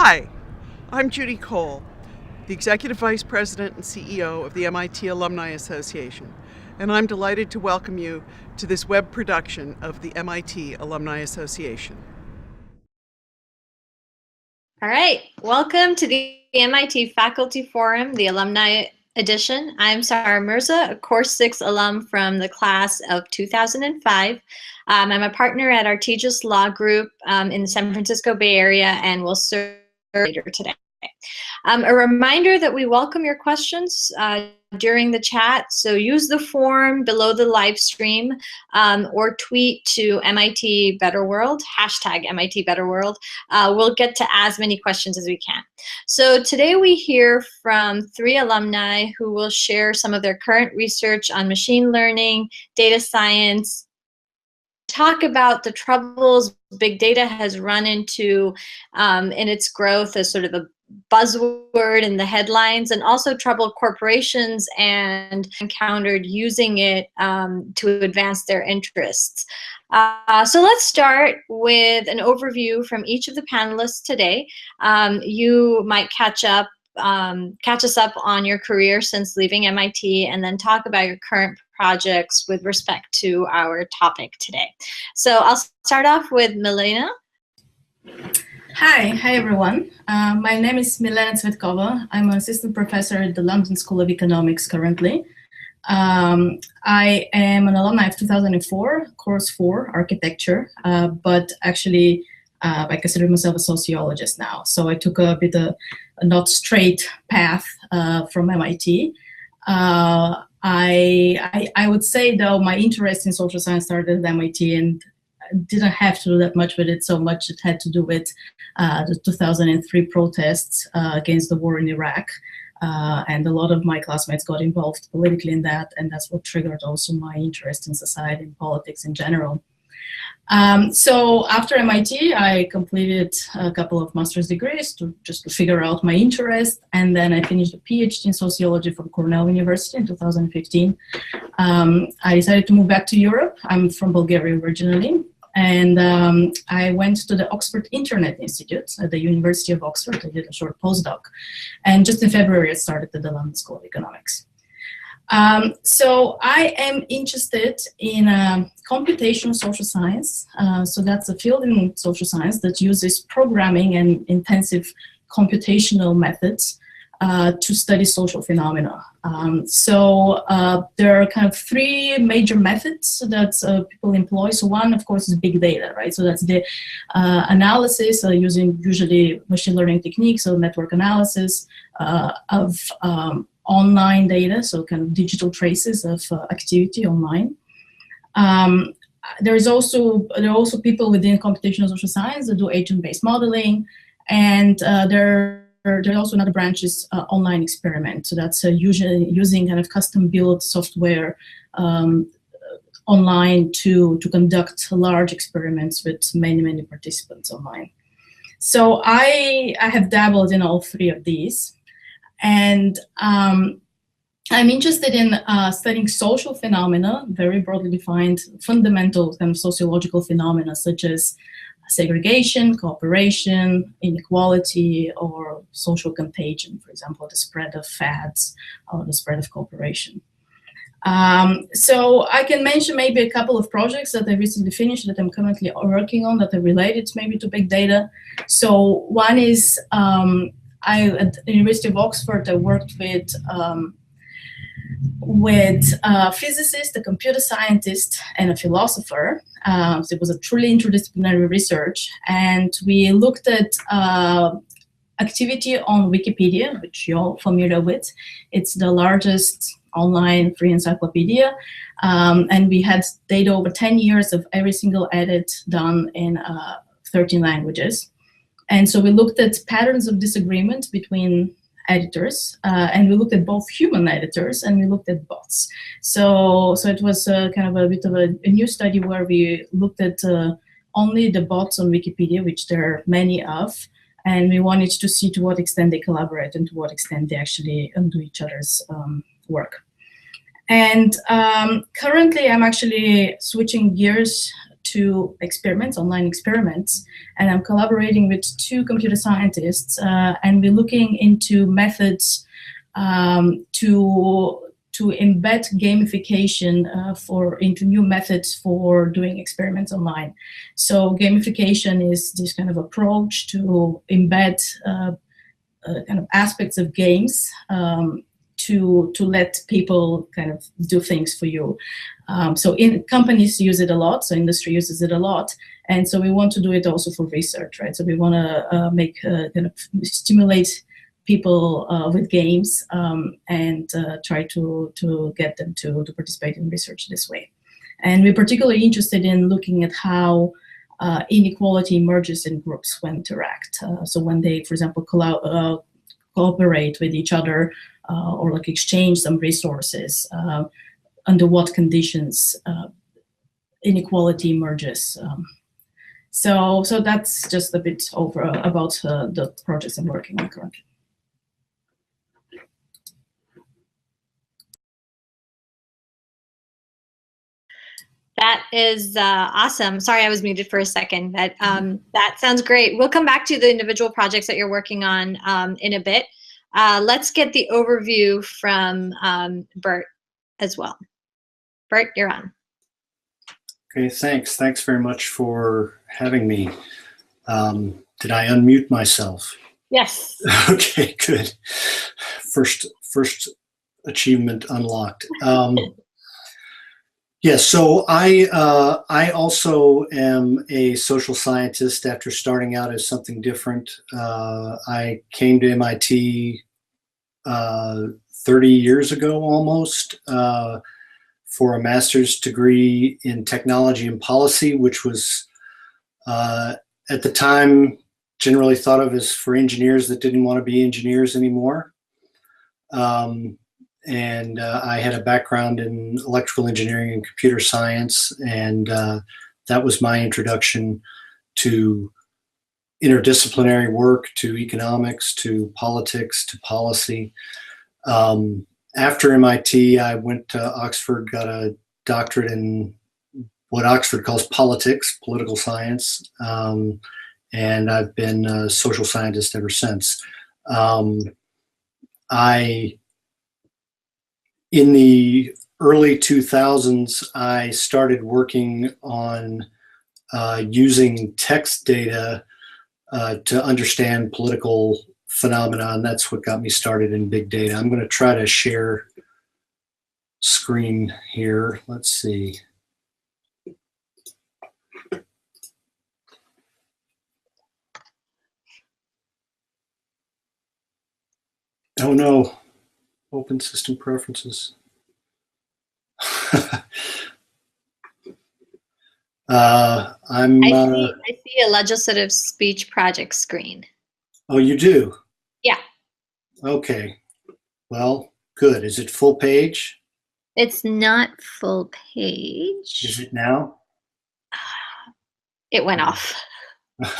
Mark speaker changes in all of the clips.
Speaker 1: Hi, I'm Judy Cole, the Executive Vice President and CEO of the MIT Alumni Association, and I'm delighted to welcome you to this web production of the MIT Alumni Association.
Speaker 2: All right, welcome to the MIT Faculty Forum, the Alumni Edition. I'm Sarah Mirza, a Course 6 alum from the class of 2005. I'm a partner at Artegis Law Group in the San Francisco Bay Area and will serve later today. A reminder that we welcome your questions during the chat, so use the form below the live stream or tweet to MIT Better World, hashtag MIT Better World. We'll get to as many questions as we can. So today we hear from 3 alumni who will share some of their current research on machine learning, data science, talk about the troubles big data has run into in its growth as sort of a buzzword in the headlines, and also trouble corporations and encountered using it to advance their interests. So let's start with an overview from each of the panelists today. You might catch us up on your career since leaving MIT, and then talk about your current projects with respect to our topic today. So I'll start off with Milena.
Speaker 3: Hi everyone. My name is Milena Tsvetkova. I'm an assistant professor at the London School of Economics currently. I am an alumni of 2004, course 4, architecture, but actually I consider myself a sociologist now. So I took a bit of a not straight path from MIT. I would say, though, my interest in social science started at MIT and didn't have to do that much with it so much. It had to do with the 2003 protests against the war in Iraq. And a lot of my classmates got involved politically in that, and that's what triggered also my interest in society and politics in general. So after MIT, I completed a couple of master's degrees just to figure out my interest, and then I finished a PhD in sociology from Cornell University in 2015. I decided to move back to Europe. I'm from Bulgaria originally, and I went to the Oxford Internet Institute at the University of Oxford. I did a short postdoc, and just in February I started at the London School of Economics. So I am interested in computational social science. So that's a field in social science that uses programming and intensive computational methods to study social phenomena. So there are kind of 3 major methods that people employ. So one, of course, is big data, right? So that's the analysis using usually machine learning techniques, so network analysis of online data, so kind of digital traces of activity online. There are also people within computational social science that do agent-based modeling, and there are also another branch is online experiment. So that's usually using kind of custom-built software online to conduct large experiments with many participants online. So I have dabbled in all 3 of these. And I'm interested in studying social phenomena, very broadly defined, fundamental kind of sociological phenomena such as segregation, cooperation, inequality, or social contagion, for example, the spread of fads or the spread of cooperation. So I can mention maybe a couple of projects that I recently finished that I'm currently working on that are related maybe to big data. So one is at the University of Oxford, I worked with a physicist, a computer scientist, and a philosopher. So it was a truly interdisciplinary research, and we looked at activity on Wikipedia, which you're all familiar with. It's the largest online free encyclopedia, and we had data over 10 years of every single edit done in 13 languages. And so we looked at patterns of disagreement between editors, and we looked at both human editors and we looked at bots. So it was kind of a bit of a new study where we looked at only the bots on Wikipedia, which there are many of, and we wanted to see to what extent they collaborate and to what extent they actually undo each other's work. And currently I'm actually switching gears to experiments, online experiments, and I'm collaborating with two computer scientists, and we're looking into methods to embed gamification into new methods for doing experiments online. So gamification is this kind of approach to embed kind of aspects of games to let people kind of do things for you. So companies use it a lot, so industry uses it a lot, and so we want to do it also for research, right? So we want to make kind of stimulate people with games and try to get them to participate in research this way. And we're particularly interested in looking at how inequality emerges in groups when interact. So when they, for example, cooperate with each other or like exchange some resources, under what conditions inequality emerges. So that's just a bit about the projects I'm working on currently.
Speaker 2: That is awesome. Sorry, I was muted for a second. That sounds great. We'll come back to the individual projects that you're working on in a bit. Let's get the overview from Burt as well. Burt, you're on.
Speaker 4: Okay, thanks. Thanks very much for having me. Did I unmute myself?
Speaker 2: Yes.
Speaker 4: Okay, good. First achievement unlocked. Yes, so I also am a social scientist after starting out as something different. I came to MIT 30 years ago almost for a master's degree in technology and policy, which was at the time generally thought of as for engineers that didn't want to be engineers anymore. And I had a background in electrical engineering and computer science, and that was my introduction to interdisciplinary work, to economics, to politics, to policy. After MIT, I went to Oxford, got a doctorate in what Oxford calls politics, political science, and I've been a social scientist ever since. In the early 2000s, I started working on using text data to understand political phenomena, and that's what got me started in big data. I'm going to try to share screen here. Let's see. Oh no. Open system preferences. I
Speaker 2: see a legislative speech project screen.
Speaker 4: Oh, you do?
Speaker 2: Yeah.
Speaker 4: Okay. Well, good. Is it full page?
Speaker 2: It's not full page.
Speaker 4: Is it now?
Speaker 2: It went off.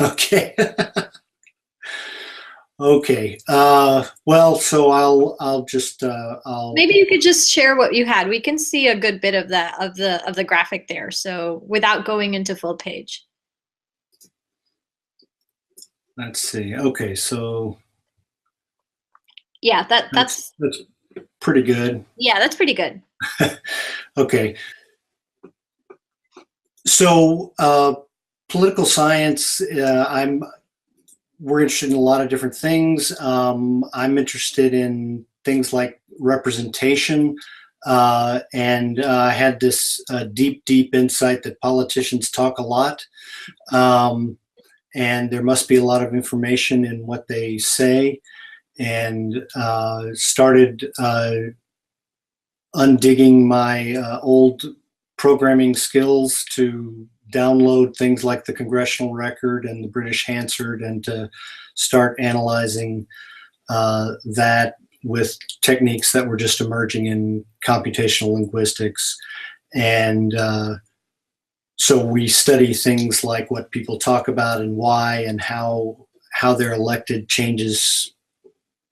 Speaker 4: Okay. Okay. Well, so I'll just
Speaker 2: maybe you could just share what you had. We can see a good bit of that of the graphic there. So without going into full page.
Speaker 4: Let's see. Okay, so
Speaker 2: yeah, that's
Speaker 4: pretty good.
Speaker 2: Yeah, that's pretty good.
Speaker 4: Okay. So political science, we're interested in a lot of different things. I'm interested in things like representation, and I had this deep insight that politicians talk a lot, and there must be a lot of information in what they say, and started undigging my old programming skills to download things like the Congressional Record and the British Hansard, and to start analyzing that with techniques that were just emerging in computational linguistics. And so we study things like what people talk about and why, and how they're elected changes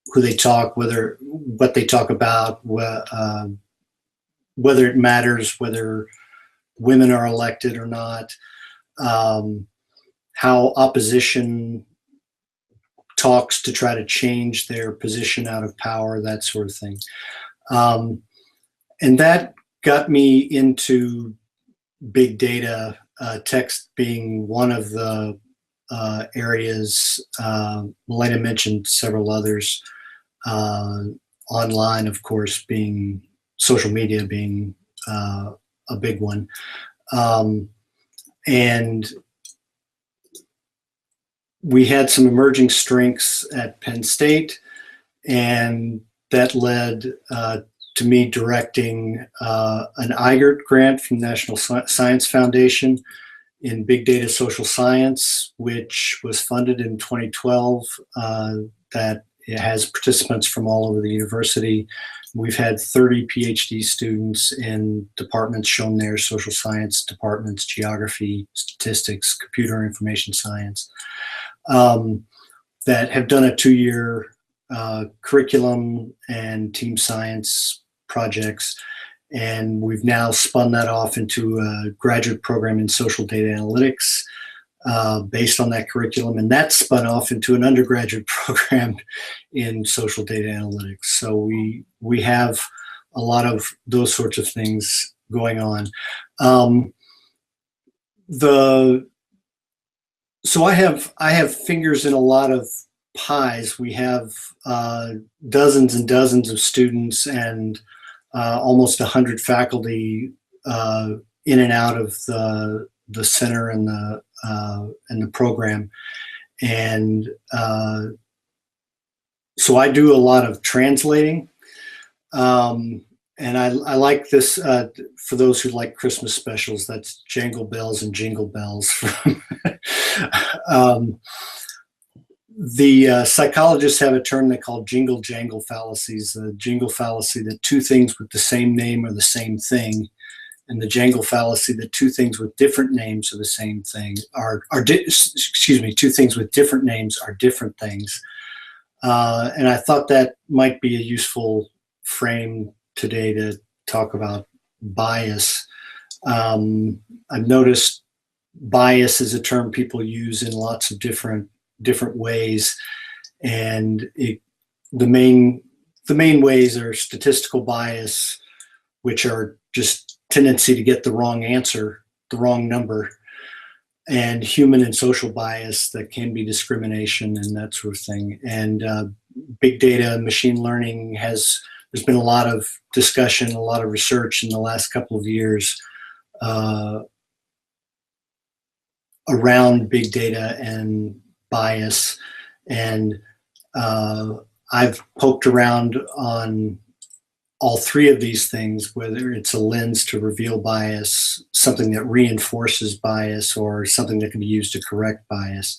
Speaker 4: who they talk, what they talk about, whether it matters whether women are elected or not. how opposition talks to try to change their position out of power, that sort of thing. And that got me into big data, text being one of the areas. Milena mentioned several others. Online, of course, being social media being a big one. And we had some emerging strengths at Penn State, and that led to me directing an IGERT grant from National Science Foundation in Big Data Social Science, which was funded in 2012. That it has participants from all over the university. We've had 30 PhD students in departments shown there: social science departments, geography, statistics, computer information science, that have done a 2-year curriculum and team science projects. And we've now spun that off into a graduate program in social data analytics based on that curriculum. And that spun off into an undergraduate program in social data analytics. So we have a lot of those sorts of things going on. So I have fingers in a lot of pies. We have dozens and dozens of students and almost 100 faculty in and out of the center and the program. And so I do a lot of translating. And I like this, for those who like Christmas specials, that's Jangle Bells and Jingle Bells. The psychologists have a term they call jingle jangle fallacies. The jingle fallacy that two things with the same name are the same thing, and the jangle fallacy that two things with different names are the same thing. Two things with different names are different things. And I thought that might be a useful frame today to talk about bias. I've noticed bias is a term people use in lots of different ways, and the main ways are statistical bias, which are just tendency to get the wrong answer, the wrong number, and human and social bias that can be discrimination and that sort of thing. And big data, machine learning there's been a lot of discussion, a lot of research in the last couple of years around big data and bias. And I've poked around on all three of these things, whether it's a lens to reveal bias, something that reinforces bias, or something that can be used to correct bias.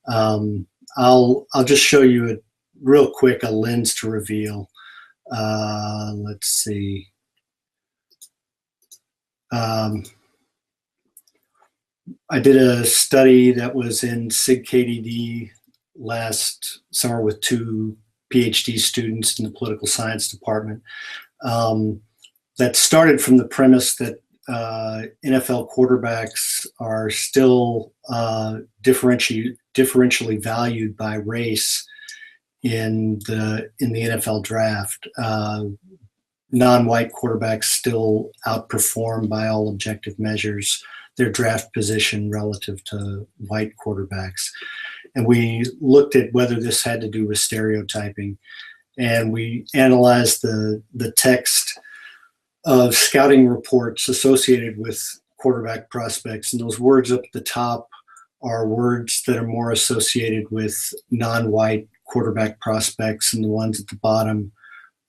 Speaker 4: I'll just show you real quick a lens to reveal. Let's see. I did a study that was in SIG-KDD last summer with 2 PhD students in the political science department. That started from the premise that NFL quarterbacks are still differentially valued by race in the NFL draft. Non-white quarterbacks still outperform by all objective measures their draft position relative to white quarterbacks. And we looked at whether this had to do with stereotyping. And we analyzed the text of scouting reports associated with quarterback prospects. And those words up at the top are words that are more associated with non-white quarterback prospects, and the ones at the bottom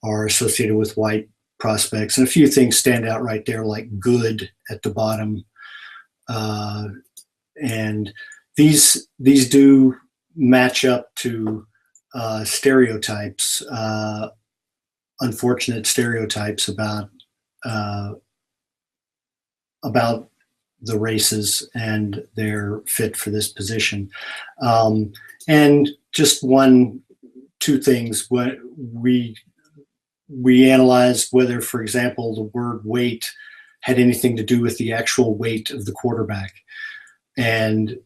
Speaker 4: are associated with white prospects. And a few things stand out right there, like good at the bottom. And these do match up to stereotypes, unfortunate stereotypes about the races and their fit for this position. And just two things. What we analyzed whether, for example, the word weight had anything to do with the actual weight of the quarterback. And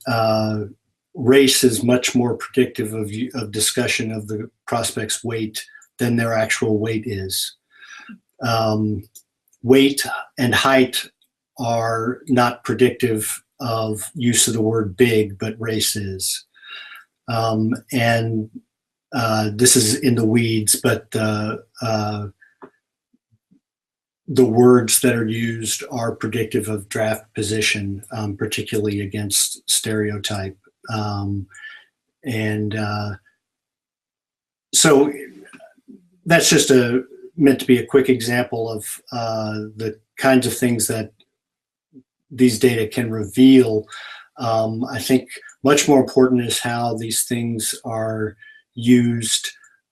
Speaker 4: race is much more predictive of discussion of the prospect's weight than their actual weight is. Weight and height are not predictive of use of the word big, but race is. And this is in the weeds, but the words that are used are predictive of draft position, particularly against stereotype. So that's just meant to be a quick example of the kinds of things that these data can reveal. I think much more important is how these things are used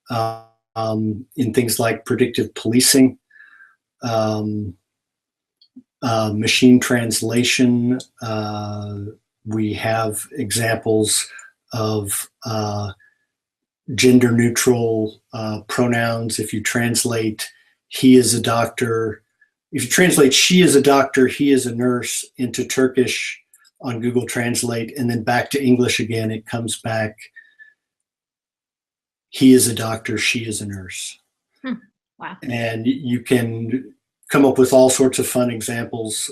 Speaker 4: in things like predictive policing, machine translation. We have examples of gender neutral pronouns. If you translate he is a doctor, if you translate she is a doctor, he is a nurse into Turkish on Google Translate and then back to English again, it comes back he is a doctor, she is a nurse.
Speaker 2: Wow.
Speaker 4: And you can come up with all sorts of fun examples,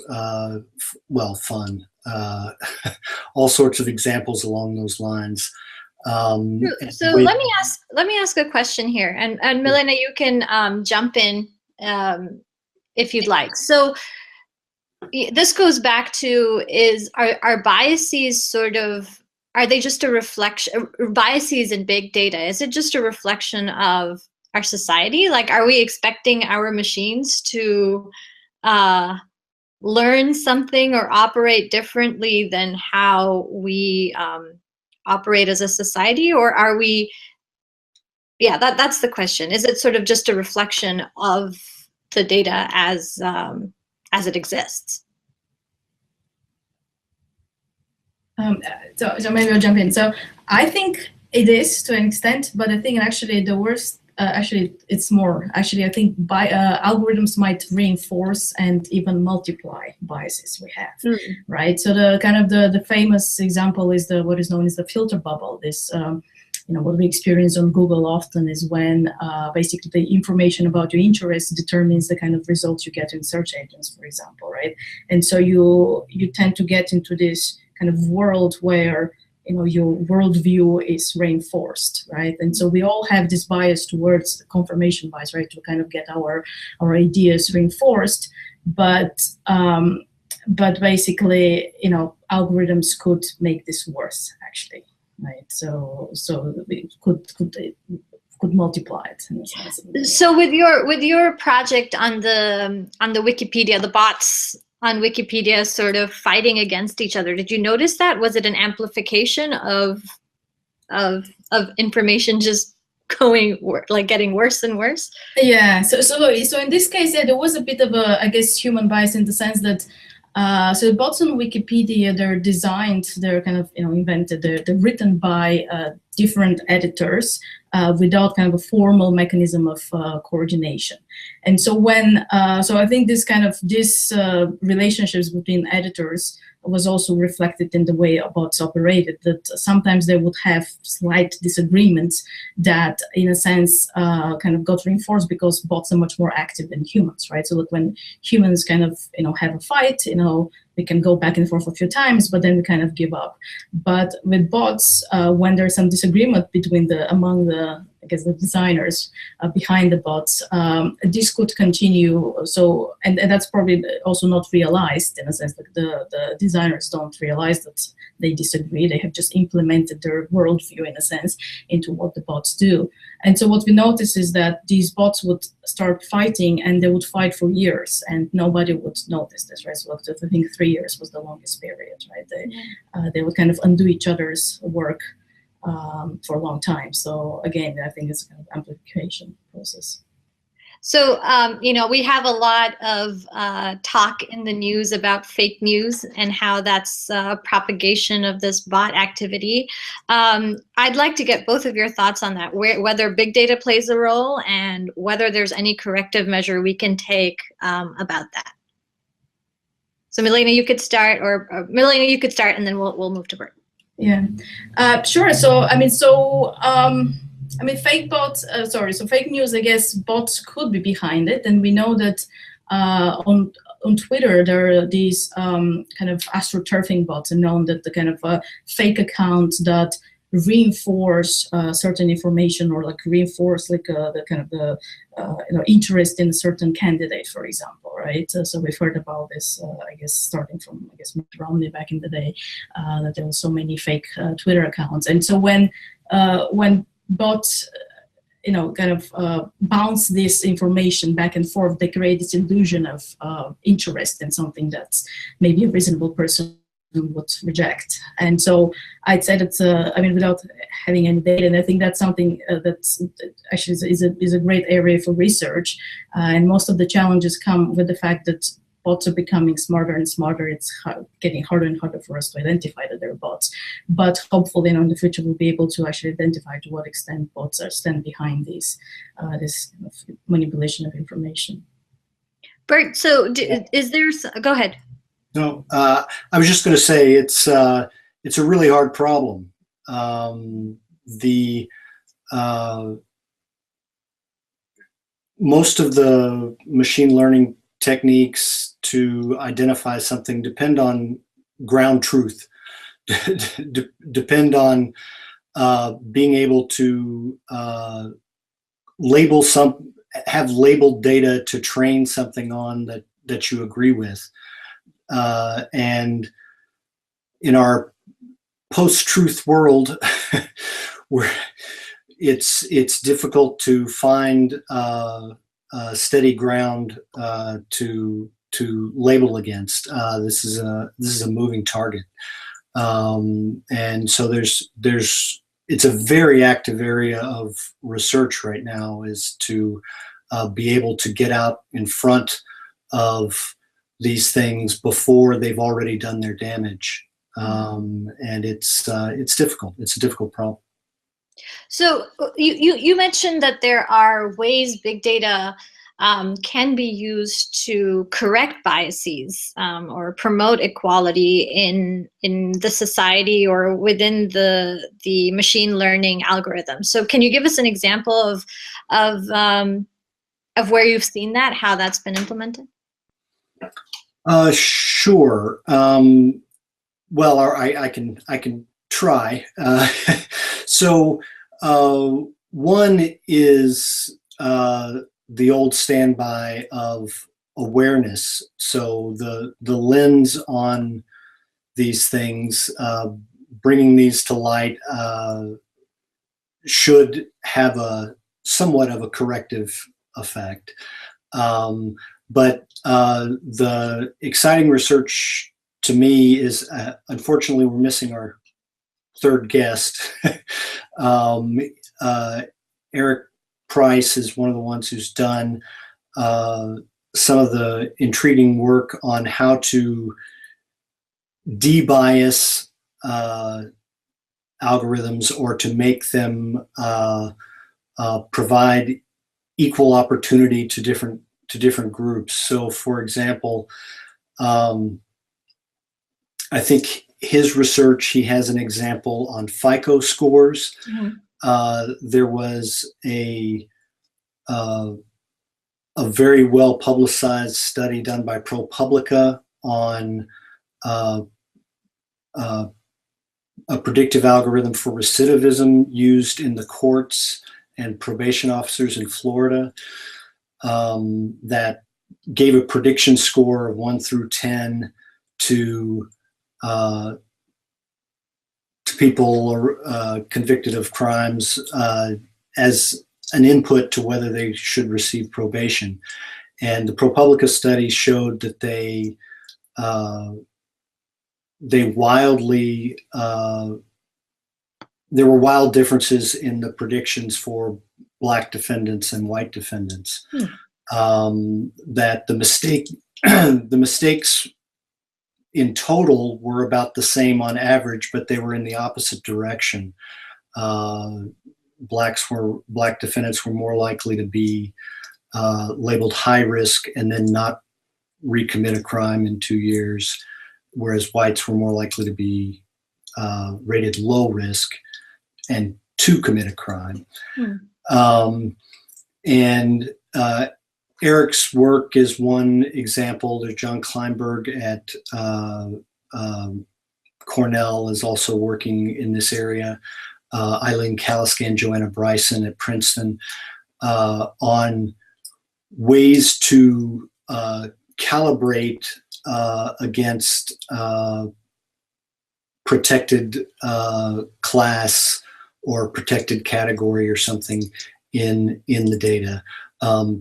Speaker 4: all sorts of examples along those lines.
Speaker 2: So let me ask a question here, and Milena, you can jump in if you'd like. So this goes back to are biases sort of, are they just a reflection, biases in big data, is it just a reflection of our society? Like, are we expecting our machines to learn something or operate differently than how we operate as a society? Or are we, that's the question. Is it sort of just a reflection of the data as it exists?
Speaker 3: So maybe I'll jump in. So I think it is to an extent, but I think actually the worst, it's more. Actually, I think algorithms might reinforce and even multiply biases we have, right? So the kind of the famous example is what is known as the filter bubble. This, what we experience on Google often is when basically the information about your interests determines the kind of results you get in search engines, for example, right? And so you tend to get into this kind of world where your worldview is reinforced, right? And so we all have this bias towards the confirmation bias, right, to kind of get our ideas reinforced. But basically, algorithms could make this worse, actually, right? So we could multiply it in a sense.
Speaker 2: So with your project on the Wikipedia, the bots on Wikipedia sort of fighting against each other, did you notice that? Was it an amplification of information just getting worse and worse?
Speaker 3: Yeah. So in this case, there was a bit of a, I guess, human bias in the sense that so the bots on Wikipedia, they're kind of invented, they're written by different editors without kind of a formal mechanism of coordination. And so so I think this relationships between editors was also reflected in the way bots operated, that sometimes they would have slight disagreements that in a sense kind of got reinforced because bots are much more active than humans, right? So that when humans kind of have a fight, we can go back and forth a few times, but then we kind of give up. But with bots, when there's some disagreement among the designers behind the bots, this could continue. So, and that's probably also not realized in a sense that the designers don't realize that they disagree. They have just implemented their worldview in a sense into what the bots do. And so what we notice is that these bots would start fighting, and they would fight for years, and nobody would notice this, right? So I think 3 years was the longest period, right? They would kind of undo each other's work for a long time. So again, I think it's a kind of amplification process.
Speaker 2: So, we have a lot of talk in the news about fake news and how that's propagation of this bot activity. I'd like to get both of your thoughts on that, whether big data plays a role and whether there's any corrective measure we can take about that. So Milena, you could start, or Milena, you could start, and then we'll move to Burt.
Speaker 3: Yeah, sure. So fake bots. So fake news. I guess bots could be behind it, and we know that on Twitter there are these kind of astroturfing bots, and known that the kind of fake accounts that reinforce certain information, or like reinforce like the kind of the interest in a certain candidate, for example, right? So we've heard about this, I guess, starting from Mitt Romney back in the day, that there were so many fake Twitter accounts, and so when bots bounce this information back and forth, they create this illusion of interest in something that's maybe a reasonable person would reject. And so I'd say that, without having any data, and I think that's something that's actually is a great area for research. And most of the challenges come with the fact that bots are becoming smarter and smarter. It's getting harder and harder for us to identify that they're bots. But hopefully, in the future, we'll be able to actually identify to what extent bots stand behind this kind of manipulation of information.
Speaker 2: Burt, so is there? Go ahead.
Speaker 4: No, I was just going to say it's a really hard problem. Most of the machine learning techniques to identify something depend on ground truth, depend on being able to have labeled data to train something on that you agree with. And in our post-truth world, where it's difficult to find steady ground to label against. This is a moving target, and so it's a very active area of research right now, is to be able to get out in front of these things before they've already done their damage, and it's difficult. It's a difficult problem.
Speaker 2: So you mentioned that there are ways big data can be used to correct biases or promote equality in the society or within the machine learning algorithm. So can you give us an example of where you've seen that, how that's been implemented?
Speaker 4: Sure. Well, I can try. So one is the old standby of awareness. So the lens on these things, bringing these to light, should have somewhat of a corrective effect. But the exciting research to me is, unfortunately, we're missing our third guest. Eric Price is one of the ones who's done some of the intriguing work on how to debias algorithms, or to make them provide equal opportunity to different groups. So, for example, I think his research, he has an example on FICO scores. Mm-hmm. There was a very well publicized study done by ProPublica on a predictive algorithm for recidivism used in the courts and probation officers in Florida, that gave a prediction score of 1 through 10 to people convicted of crimes as an input to whether they should receive probation. And the ProPublica study showed that there were wild differences in the predictions for Black defendants and white defendants. That the mistakes in total were about the same on average, but they were in the opposite direction. Black defendants were more likely to be labeled high risk and then not recommit a crime in 2 years, whereas whites were more likely to be rated low risk and to commit a crime. And Eric's work is one example. There's John Kleinberg at Cornell is also working in this area. Eileen Kaliskan, Joanna Bryson at Princeton, on ways to calibrate against protected class or protected category or something in the data,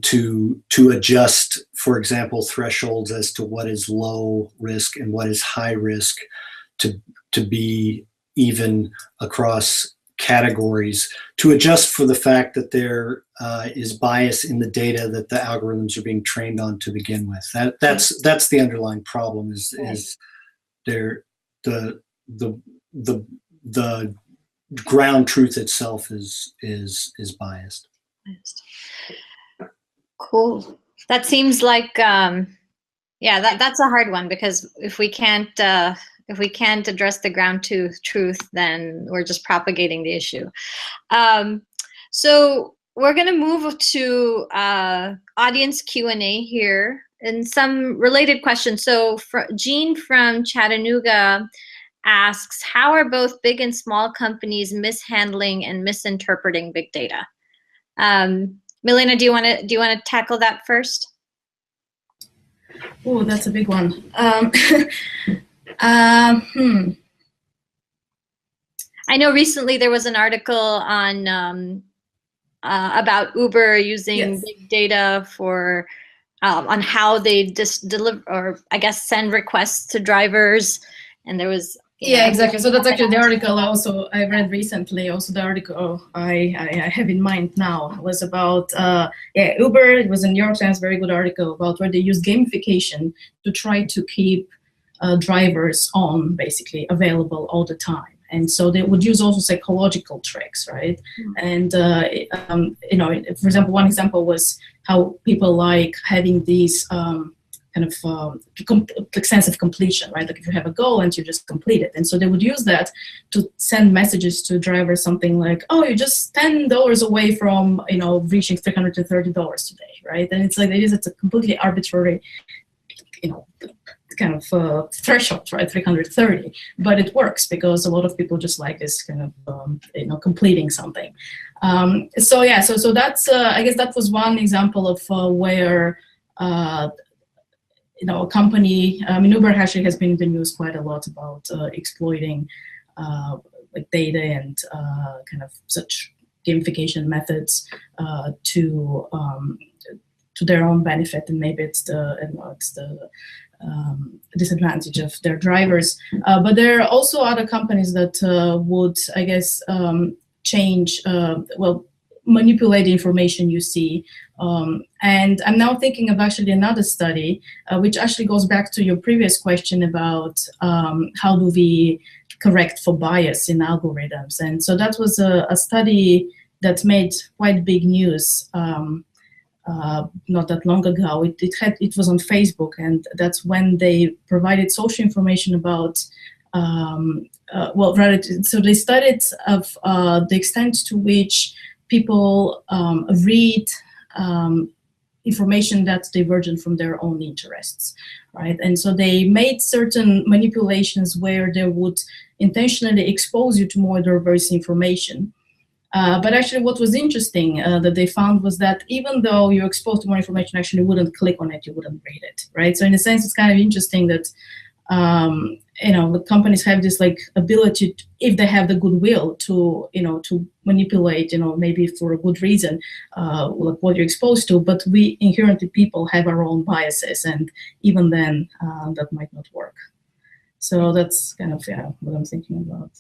Speaker 4: to adjust, for example, thresholds as to what is low risk and what is high risk to be even across categories, to adjust for the fact that there is bias in the data that the algorithms are being trained on to begin with. That's the underlying problem. Is there the ground truth itself is biased.
Speaker 2: Cool. That seems like that's a hard one, because if we can't address the ground truth, then we're just propagating the issue. So we're going to move to audience Q&A here and some related questions. So Jean from Chattanooga asks, how are both big and small companies mishandling and misinterpreting big data? Milena, do you want to tackle that first?
Speaker 3: Oh, that's a big one.
Speaker 2: I know recently there was an article on about Uber using big data for on how they deliver, or I guess send requests to drivers, and there was
Speaker 3: exactly. So that's actually the article also I read recently. Also, the article I have in mind now was about Uber. It was a New York Times very good article about where they use gamification to try to keep drivers on, basically available all the time. And so they would use also psychological tricks, right? And for example, one example was how people like having these kind of sense of completion, right? Like if you have a goal and you just complete it. And so they would use that to send messages to drivers, something like, oh, you're just $10 away from, reaching $330 today, right? And it's like, it's a completely arbitrary, kind of threshold, right? 330, but it works because a lot of people just like this kind of, completing something. So that's, I guess that was one example of where, a company, Uber actually has been in the news quite a lot about exploiting like data and kind of such gamification methods to their own benefit, and maybe it's the disadvantage of their drivers. But there are also other companies that would, I guess, change, manipulate the information you see. And I'm now thinking of actually another study, which actually goes back to your previous question about how do we correct for bias in algorithms. And so that was a study that made quite big news not that long ago. It was on Facebook, and that's when they provided social information about so they studied of the extent to which people read information that's divergent from their own interests, right? And so they made certain manipulations where they would intentionally expose you to more diverse information. But actually what was interesting that they found was that even though you're exposed to more information, actually wouldn't click on it, you wouldn't read it, right? So in a sense, it's kind of interesting that the companies have this like ability, if they have the goodwill to manipulate, maybe for a good reason, like what you're exposed to. But we inherently, people have our own biases, and even then, that might not work. So that's kind of what I'm thinking about.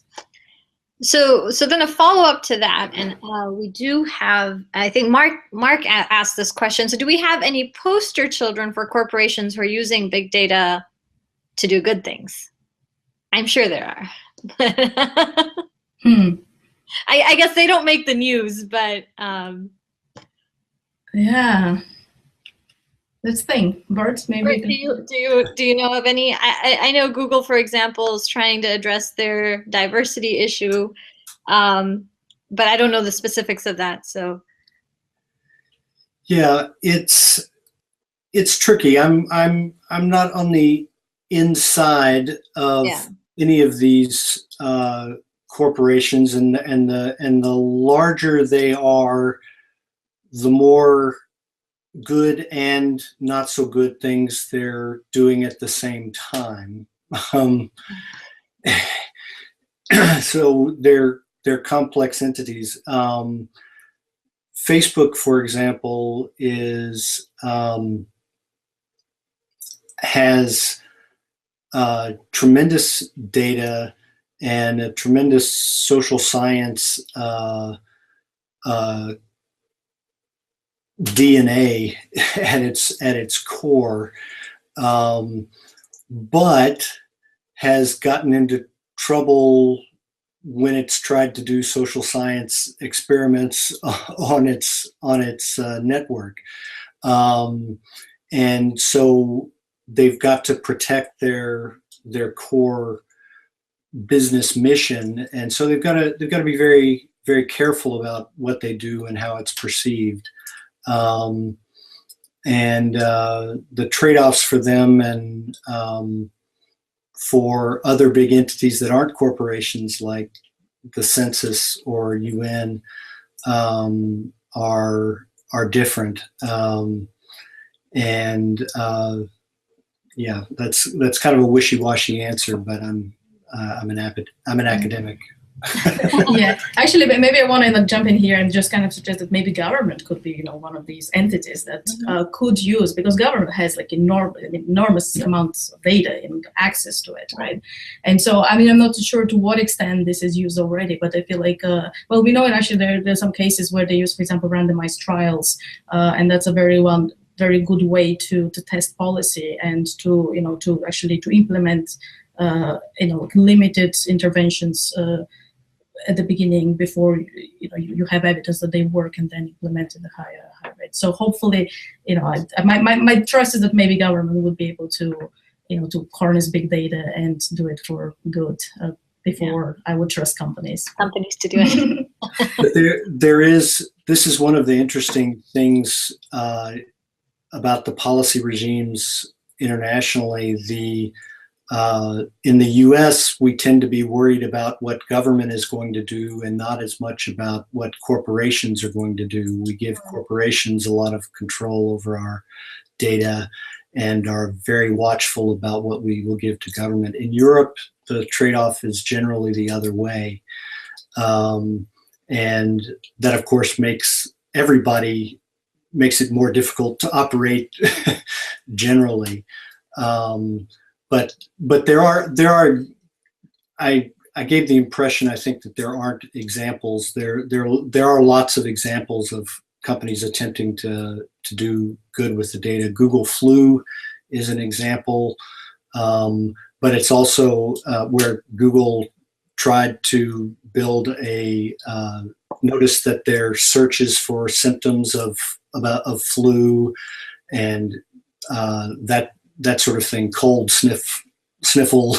Speaker 2: So then a follow-up to that, and we do have, I think Mark asked this question. So do we have any poster children for corporations who are using big data to do good things? I'm sure there are. I guess they don't make the news, but
Speaker 3: yeah. Let's think. Burt, maybe.
Speaker 2: Burt, do you know of any? I know Google, for example, is trying to address their diversity issue, but I don't know the specifics of that. So
Speaker 4: yeah, it's tricky. I'm not on the inside of any of these corporations, and the larger they are, the more good and not so good things they're doing at the same time. So they're complex entities. Facebook, for example, has tremendous data and a tremendous social science DNA at its core, but has gotten into trouble when it's tried to do social science experiments on its network, and so they've got to protect their core business mission, and so they've got to be very, very careful about what they do and how it's perceived. And the trade-offs for them and for other big entities that aren't corporations like the census or UN are different. Yeah, that's kind of a wishy-washy answer, but I'm an academic.
Speaker 3: Yeah, actually, maybe I want to jump in here and just kind of suggest that maybe government could be, one of these entities that could use, because government has like enormous amounts of data and access to it, right? And so, I mean, I'm not sure to what extent this is used already, but I feel like, well, we know it actually there's some cases where they use, for example, randomized trials, and that's a very good way to test policy and to implement limited interventions at the beginning before you have evidence that they work, and then implement in the higher rate. So hopefully, my trust is that maybe government would be able to harness big data and do it for good before I would trust companies
Speaker 2: to do it.
Speaker 4: But this is one of the interesting things about the policy regimes internationally. In the US, we tend to be worried about what government is going to do and not as much about what corporations are going to do. We give corporations a lot of control over our data and are very watchful about what we will give to government. In Europe, the trade-off is generally the other way. And that, of course, makes it more difficult to operate generally. But there are. I gave the impression, I think, that there aren't examples. There are lots of examples of companies attempting to do good with the data. Google Flu is an example, but it's also where Google tried to build a notice that their searches for symptoms of flu and that sort of thing, cold, sniffle,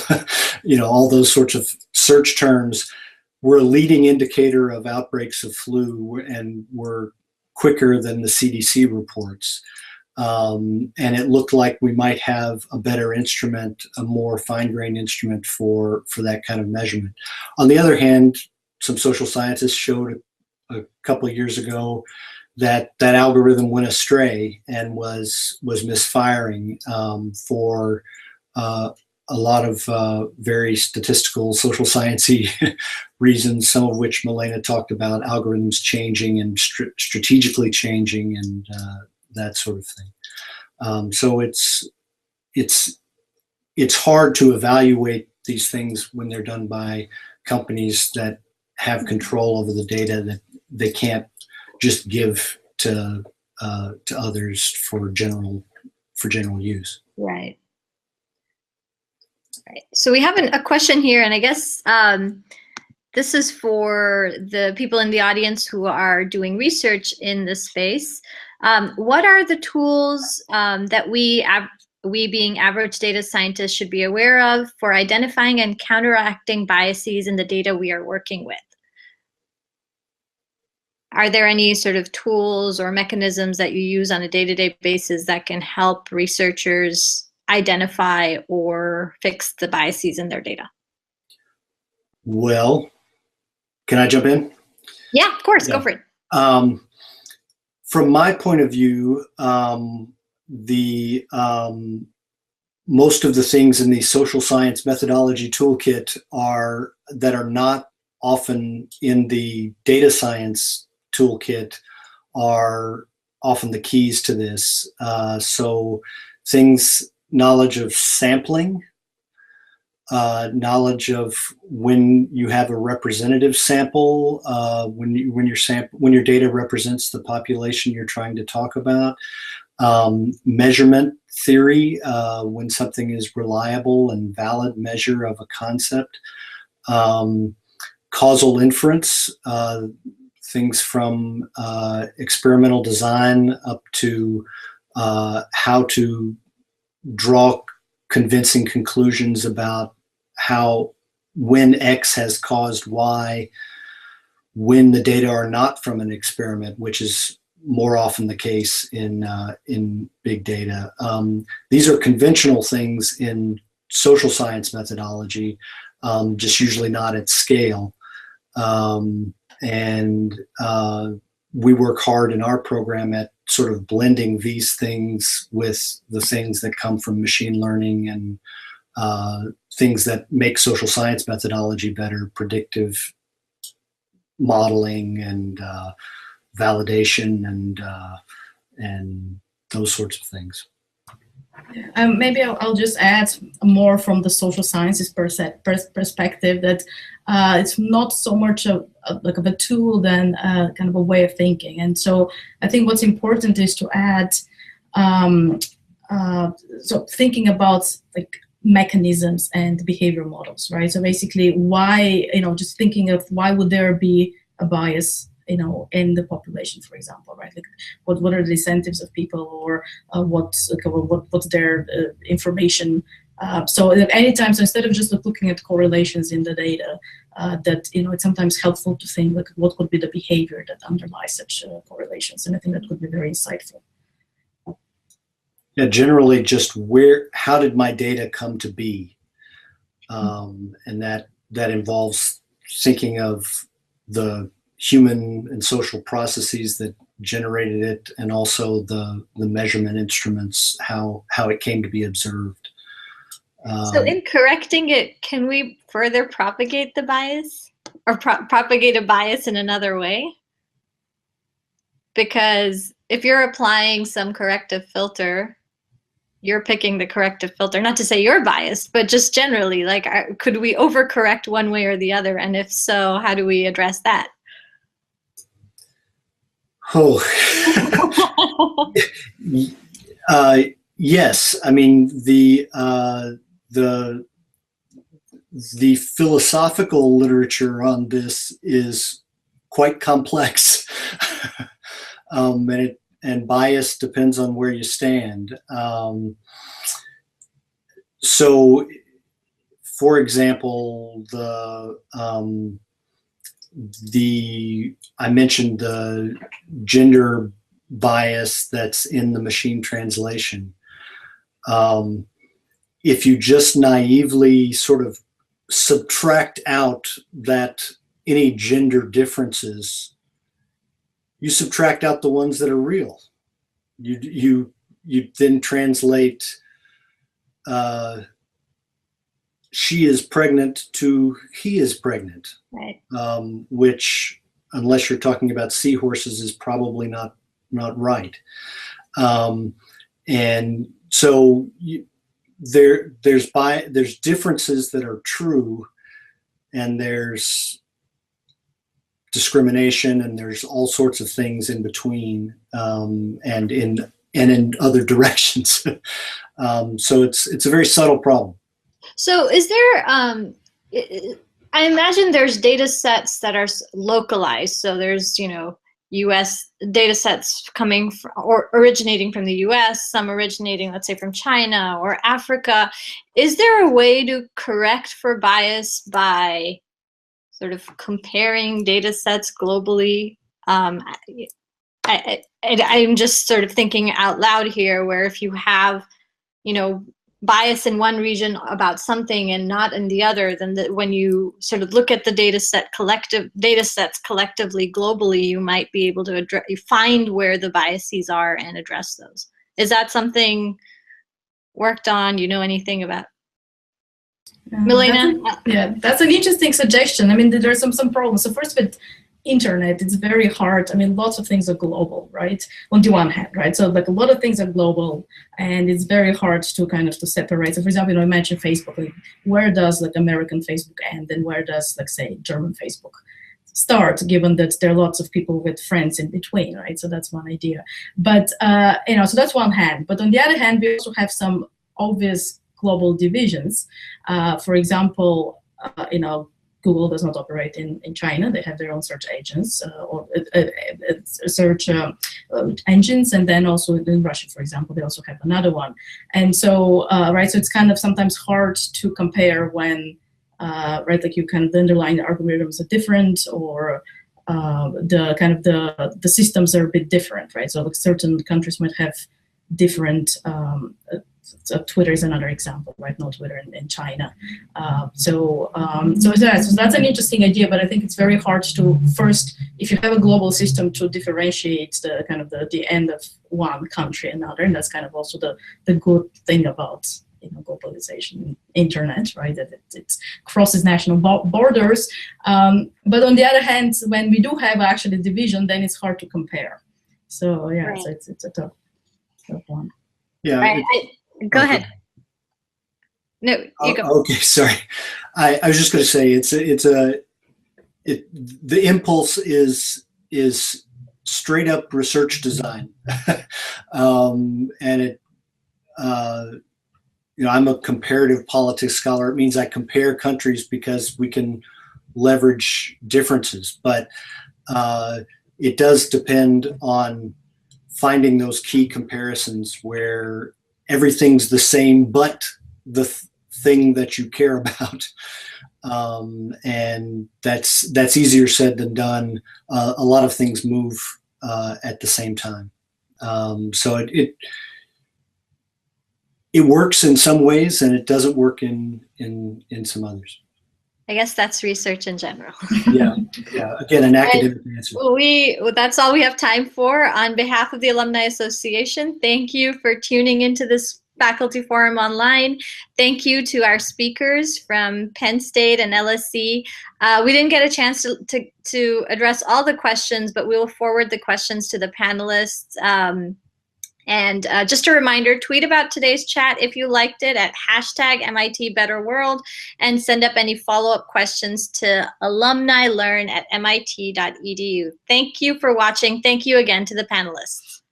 Speaker 4: all those sorts of search terms were a leading indicator of outbreaks of flu and were quicker than the CDC reports. And it looked like we might have a better instrument, a more fine-grained instrument for that kind of measurement. On the other hand, some social scientists showed a couple of years ago that algorithm went astray and was misfiring for a lot of very statistical, social sciencey reasons, some of which Milena talked about, algorithms changing and strategically changing and that sort of thing. So it's hard to evaluate these things when they're done by companies that have control over the data that they can't just give to others for general use.
Speaker 2: Right. Right. So we have a question here, and I guess this is for the people in the audience who are doing research in this space. What are the tools that we being average data scientists should be aware of for identifying and counteracting biases in the data we are working with? Are there any sort of tools or mechanisms that you use on a day-to-day basis that can help researchers identify or fix the biases in their data?
Speaker 4: Well, can I jump in?
Speaker 2: Yeah, of course, go for it.
Speaker 4: From my point of view, most of the things in the social science methodology toolkit that are not often in the data science toolkit are often the keys to this. So knowledge of sampling, knowledge of when you have a representative sample, when your data represents the population you're trying to talk about, measurement theory, when something is reliable and valid measure of a concept, causal inference, things from experimental design up to how to draw convincing conclusions about when X has caused Y, when the data are not from an experiment, which is more often the case in big data. These are conventional things in social science methodology, just usually not at scale. We work hard in our program at sort of blending these things with the things that come from machine learning and things that make social science methodology better, predictive modeling and validation and those sorts of things.
Speaker 3: Maybe I'll just add more from the social sciences perspective that it's not so much of a tool than kind of a way of thinking. And so I think what's important is to add, so thinking about like mechanisms and behavior models, right? So basically why, just thinking of why would there be a bias in the population, for example, right? Like, what are the incentives of people, or what's their information? So anytime, so instead of just looking at correlations in the data, that it's sometimes helpful to think like what could be the behavior that underlies such correlations, and I think that could be very insightful.
Speaker 4: Yeah, generally, just how did my data come to be, and that involves thinking of the human and social processes that generated it, and also the measurement instruments, how it came to be observed.
Speaker 2: So in correcting it, can we further propagate the bias, or propagate a bias in another way? Because if you're applying some corrective filter, you're picking the corrective filter, not to say you're biased, but just generally, like, could we overcorrect one way or the other? And if so, how do we address that?
Speaker 4: Oh, yes. I mean, the philosophical literature on this is quite complex, and bias depends on where you stand. So, for example, I mentioned the gender bias that's in the machine translation. If you just naively sort of subtract out any gender differences, you subtract out the ones that are real. You then translate she is pregnant to he is pregnant,
Speaker 2: right?
Speaker 4: Which, unless you're talking about seahorses, is probably not right. And so there's differences that are true, and there's discrimination, and there's all sorts of things in between, and in other directions. So it's a very subtle problem.
Speaker 2: So is there I imagine there's data sets that are localized. So there's, US data sets coming from, or originating from the US, some originating, let's say, from China or Africa. Is there a way to correct for bias by sort of comparing data sets globally? I'm just sort of thinking out loud here, where if you have, bias in one region about something and not in the other, then when you sort of look at the data sets collectively globally, you might be able to find where the biases are and address those. Is that something worked on? You know anything about? Milena?
Speaker 3: That's an interesting suggestion. I mean, there are some problems. So first, with internet, it's very hard. I mean, lots of things are global, right? On the one hand, right? So like a lot of things are global, and it's very hard to kind of to separate. So for example, I mentioned Facebook. Like, where does like American Facebook end, and where does, like, say, German Facebook start? Given that there are lots of people with friends in between, right? So that's one idea. But so that's one hand. But on the other hand, we also have some obvious global divisions. For example, Google does not operate in China. They have their own search agents or search engines, and then also in Russia, for example, they also have another one. And so, so it's kind of sometimes hard to compare when, like you kind of the underlying algorithms are different, or the kind of the systems are a bit different, right? So like certain countries might have different. Twitter is another example, right? No Twitter in China. So that's an interesting idea, but I think it's very hard to first, if you have a global system, to differentiate the kind of the end of one country and another, and that's kind of also the good thing about globalization, internet, right? That it crosses national borders. But on the other hand, when we do have actually division, then it's hard to compare. So yeah, right. So it's a tough one.
Speaker 4: Yeah.
Speaker 2: Right. Go ahead. No, you go.
Speaker 4: Okay, sorry. I was just going to say the impulse is straight up research design, and it I'm a comparative politics scholar. It means I compare countries because we can leverage differences, but it does depend on finding those key comparisons where everything's the same but the thing that you care about, and that's easier said than done. A lot of things move at the same time, so it works in some ways and it doesn't work in some others.
Speaker 2: I guess that's research in general.
Speaker 4: Yeah. Again, an academic answer.
Speaker 2: That's all we have time for. On behalf of the Alumni Association, thank you for tuning into this Faculty Forum online. Thank you to our speakers from Penn State and LSE. We didn't get a chance to address all the questions, but we will forward the questions to the panelists. And just a reminder, tweet about today's chat if you liked it at #MITBetterWorld, and send up any follow-up questions to alumnilearn@mit.edu. Thank you for watching. Thank you again to the panelists.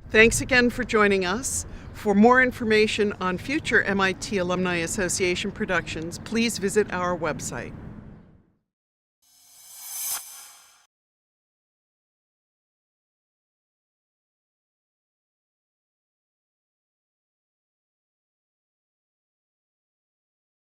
Speaker 1: Thanks again for joining us. For more information on future MIT Alumni Association productions, please visit our website.